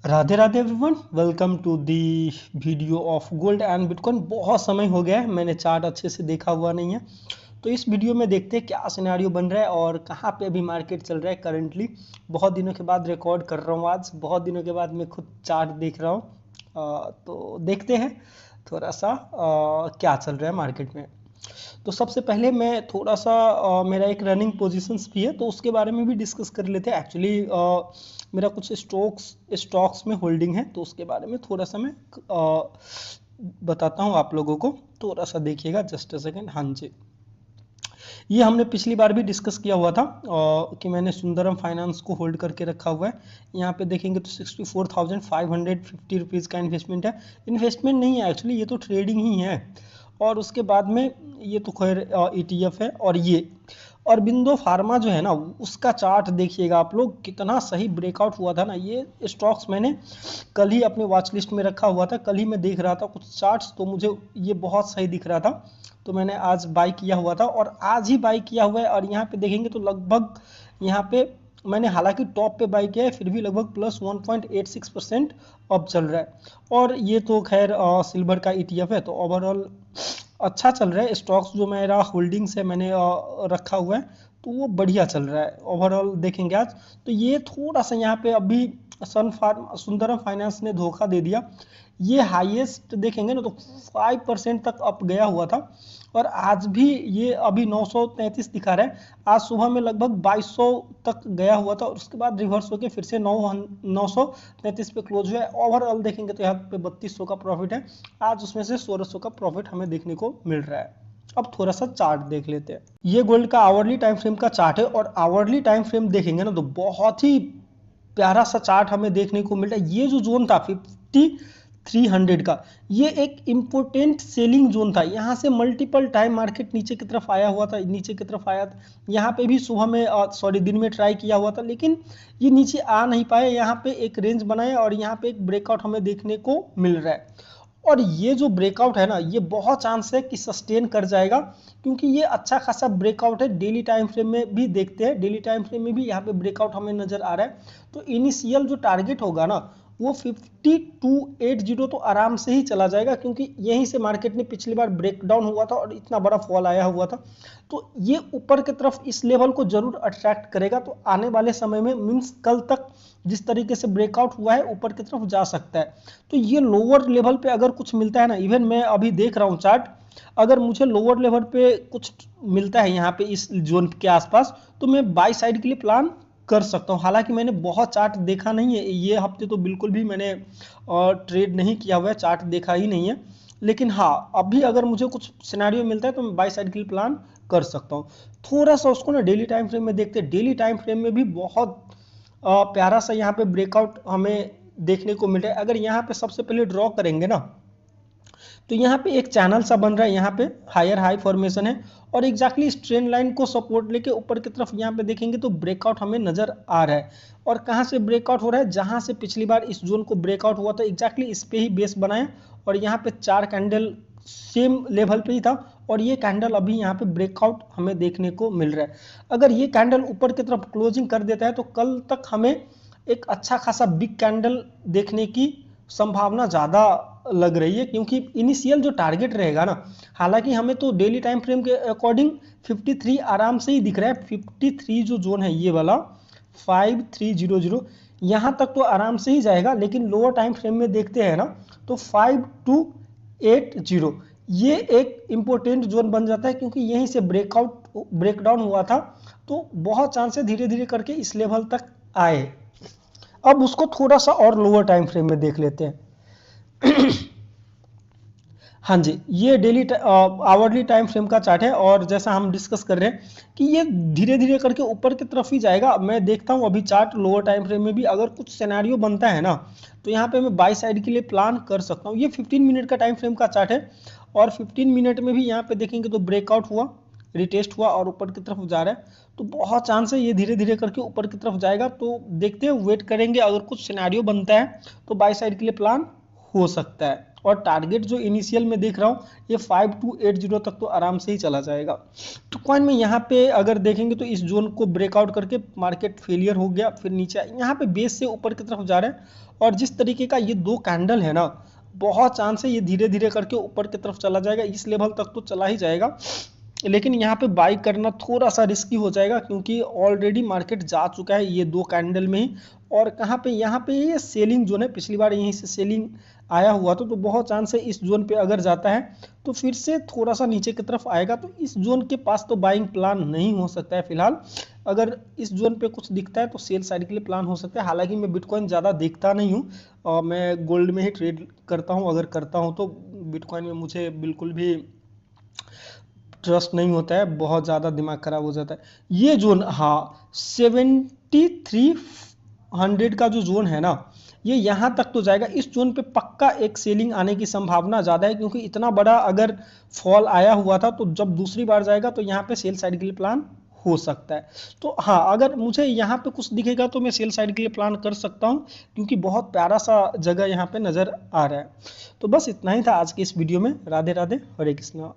Radhe Radhe everyone, welcome to the video of gold and bitcoin. बहुत समय हो गया है, मैंने चार्ट अच्छे से देखा हुआ नहीं है। तो इस वीडियो में देखते हैं क्या सिनेरियो बन रहा है और कहाँ पे अभी मार्केट चल रहा है करंटली। बहुत दिनों के बाद रिकॉर्ड कर रहा हूँ, आज बहुत दिनों के बाद मैं खुद चार्ट देख रहा हूँ। तो देखते हैं थोड़ा सा क्या चल रहा है मार्केट में। तो सबसे पहले मैं थोड़ा सा मेरा एक रनिंग पोजीशंस भी है तो उसके बारे में भी डिस्कस कर लेते हैं। एक्चुअली मेरा कुछ स्टॉक्स में होल्डिंग है तो उसके बारे में थोड़ा सा मैं बताता हूँ आप लोगों को। थोड़ा सा देखिएगा, जस्ट अ सेकेंड। हाँ जी, ये हमने पिछली बार भी डिस्कस किया हुआ था कि मैंने सुंदरम फाइनेंस को होल्ड करके रखा हुआ है। यहाँ पे देखेंगे तो 64,550 रुपीज़ का इन्वेस्टमेंट है। इन्वेस्टमेंट नहीं है एक्चुअली, ये तो ट्रेडिंग ही है। और उसके बाद में ये तो खैर ETF है। और ये अरबिंदो फार्मा जो है ना, उसका चार्ट देखिएगा आप लोग, कितना सही ब्रेकआउट हुआ था ना। ये स्टॉक्स मैंने कल ही अपने वॉच लिस्ट में रखा हुआ था, कल ही मैं देख रहा था कुछ चार्ट्स, तो मुझे ये बहुत सही दिख रहा था तो मैंने आज बाई किया हुआ था और आज ही बाई किया हुआ है। और यहाँ पे देखेंगे तो लगभग यहाँ पे मैंने हालांकि टॉप पे बाई किया है, फिर भी लगभग प्लस 1.86% अब चल रहा है। और ये तो खैर सिल्वर का ETF है तो ओवरऑल अच्छा चल रहा है। स्टॉक्स जो मेरा होल्डिंग्स है मैंने रखा हुआ है तो वो बढ़िया चल रहा है ओवरऑल। देखेंगे आज तो ये थोड़ा सा यहाँ पे अभी सुंदरम फाइनेंस ने धोखा दे दिया। ये हाईएस्ट देखेंगे ना तो 5% तक अप गया हुआ था और आज भी ये अभी 933 दिखा रहा है। आज सुबह में लगभग 2200 तक गया हुआ था और उसके बाद रिवर्स होकर फिर से 933 पे क्लोज हुआ है। ओवरऑल देखेंगे तो यहाँ पे 3200 का प्रॉफिट है। आज उसमें से 1600 का प्रॉफिट हमें देखने को मिल रहा है। अब थोड़ा सा चार्ट देख लेते हैं। ये गोल्ड का आवरली टाइम फ्रेम का चार्ट है और आवरली टाइम फ्रेम देखेंगे ना तो बहुत ही प्यारा सा चार्ट हमें देखने को मिल रहा है। ये जो जोन था 5300 का, ये एक इम्पोर्टेंट सेलिंग जोन था। यहाँ से मल्टीपल टाइम मार्केट नीचे की तरफ आया हुआ था, नीचे की तरफ आया था। यहाँ पे भी सुबह में दिन में ट्राई किया हुआ था लेकिन ये नीचे आ नहीं पाए। यहाँ पे एक रेंज बनाया और यहाँ पे एक ब्रेकआउट हमें देखने को मिल रहा है। और ये जो ब्रेकआउट है ना, ये बहुत चांस है कि सस्टेन कर जाएगा क्योंकि ये अच्छा खासा ब्रेकआउट है। डेली टाइम फ्रेम में भी देखते हैं, डेली टाइम फ्रेम में भी यहाँ पे ब्रेकआउट हमें नजर आ रहा है। तो इनिशियल जो टारगेट होगा ना वो 5280 तो आराम से ही चला जाएगा क्योंकि यहीं से मार्केट ने पिछली बार ब्रेकडाउन हुआ था और इतना बड़ा फॉल आया हुआ था। तो ये ऊपर की तरफ इस लेवल को जरूर अट्रैक्ट करेगा। तो आने वाले समय में मीन्स कल तक जिस तरीके से ब्रेकआउट हुआ है ऊपर की तरफ जा सकता है। तो ये लोअर लेवल पे अगर कुछ मिलता है ना, इवन मैं अभी देख रहा हूँ चार्ट, अगर मुझे लोअर लेवल पे कुछ मिलता है यहाँ पे इस जोन के आसपास तो मैं बाई साइड के लिए प्लान कर सकता हूँ। हालांकि मैंने बहुत चार्ट देखा नहीं है ये हफ्ते, तो बिल्कुल भी मैंने ट्रेड नहीं किया हुआ है, चार्ट देखा ही नहीं है। लेकिन हाँ, अभी अगर मुझे कुछ सिनेरियो मिलता है तो मैं बाई साइड के लिए प्लान कर सकता हूँ। थोड़ा सा उसको ना डेली टाइम फ्रेम में देखते हैं। डेली टाइम फ्रेम में भी बहुत प्यारा सा यहाँ पे ब्रेकआउट हमें देखने को मिल रहा है। अगर यहाँ पे सबसे पहले ड्रॉ करेंगे ना तो यहाँ पे एक चैनल सा बन रहा है, यहाँ पे हायर हाई फॉर्मेशन है और एग्जैक्टली इस ट्रेंड लाइन को सपोर्ट लेके ऊपर की तरफ यहाँ पे देखेंगे तो ब्रेकआउट हमें नजर आ रहा है। और कहाँ से ब्रेकआउट हो रहा है, जहाँ से पिछली बार इस जोन को ब्रेकआउट हुआ था एग्जैक्टली इस पे ही बेस बनाए और यहाँ पे 4 कैंडल सेम लेवल पे ही था और ये कैंडल अभी यहाँ पे ब्रेकआउट हमें देखने को मिल रहा है। अगर ये कैंडल ऊपर की तरफ क्लोजिंग कर देता है तो कल तक हमें एक अच्छा खासा बिग कैंडल देखने की संभावना ज़्यादा लग रही है क्योंकि इनिशियल जो टारगेट रहेगा ना, हालांकि हमें तो डेली टाइम फ्रेम के अकॉर्डिंग 53 आराम से ही दिख रहा है। 53 जो जोन है ये वाला 5300, यहाँ तक तो आराम से ही जाएगा। लेकिन लोअर टाइम फ्रेम में देखते हैं ना तो 5280 ये एक इम्पोर्टेंट जोन बन जाता है क्योंकि यहीं से ब्रेकडाउन हुआ था। तो बहुत चांस है धीरे धीरे करके इस लेवल तक आए। अब उसको थोड़ा सा और लोअर टाइम फ्रेम में देख लेते हैं। हाँ जी, ये डेली आवरली टाइम फ्रेम का चार्ट है और जैसा हम डिस्कस कर रहे हैं कि ये धीरे धीरे करके ऊपर की तरफ ही जाएगा। मैं देखता हूँ अभी चार्ट लोअर टाइम फ्रेम में भी अगर कुछ सिनेरियो बनता है ना तो यहाँ पे मैं बाई साइड के लिए प्लान कर सकता हूँ। ये 15 मिनट का टाइम फ्रेम का चार्ट है और 15 मिनट में भी यहाँ पे देखेंगे तो ब्रेकआउट हुआ, रिटेस्ट हुआ और ऊपर की तरफ जा रहा है। तो बहुत चांस है ये धीरे धीरे करके ऊपर की तरफ जाएगा। तो देखते हैं, वेट करेंगे, अगर कुछ सिनेरियो बनता है तो बाई साइड के लिए प्लान हो सकता है। और टारगेट जो इनिशियल में देख रहा हूँ ये 5280 तक तो आराम से ही चला जाएगा। तो कॉइन में यहाँ पे अगर देखेंगे तो इस जोन को ब्रेकआउट करके मार्केट फेलियर हो गया, फिर नीचे यहाँ पे बेस से ऊपर की तरफ जा रहा है और जिस तरीके का ये 2 कैंडल है ना, बहुत चांस है ये धीरे धीरे करके ऊपर की तरफ चला जाएगा, इस लेवल तक तो चला ही जाएगा, लेकिन यहाँ पे बाई करना थोड़ा सा रिस्की हो जाएगा क्योंकि ऑलरेडी मार्केट जा चुका है ये 2 कैंडल में ही। और कहाँ पे, यहाँ पे ये सेलिंग जोन है, पिछली बार यहीं से सेलिंग आया हुआ था, तो बहुत चांस है इस जोन पे अगर जाता है तो फिर से थोड़ा सा नीचे की तरफ आएगा, तो इस जोन के पास तो बाइंग प्लान नहीं हो सकता है फिलहाल। अगर इस जोन पे कुछ दिखता है तो सेल साइड के लिए प्लान हो सकता है। हालांकि मैं बिटकॉइन ज़्यादा देखता नहीं हूँ और मैं गोल्ड में ही ट्रेड करता हूँ, अगर करता हूँ तो बिटकॉइन में मुझे बिल्कुल भी ट्रस्ट नहीं होता है, बहुत ज़्यादा दिमाग खराब हो जाता है। ये जोन, हाँ 7300 का जो जोन है ना, ये यहाँ तक तो जाएगा, इस जोन पे पक्का एक सेलिंग आने की संभावना ज़्यादा है, क्योंकि इतना बड़ा अगर फॉल आया हुआ था तो जब दूसरी बार जाएगा तो यहाँ पे सेल साइड के लिए प्लान हो सकता है। तो हाँ, अगर मुझे यहाँ पे कुछ दिखेगा तो मैं सेल साइड के लिए प्लान कर सकता हूँ, क्योंकि बहुत प्यारा सा जगह यहाँ पे नज़र आ रहा है। तो बस इतना ही था आज की इस वीडियो में। राधे राधे, हरे कृष्णा।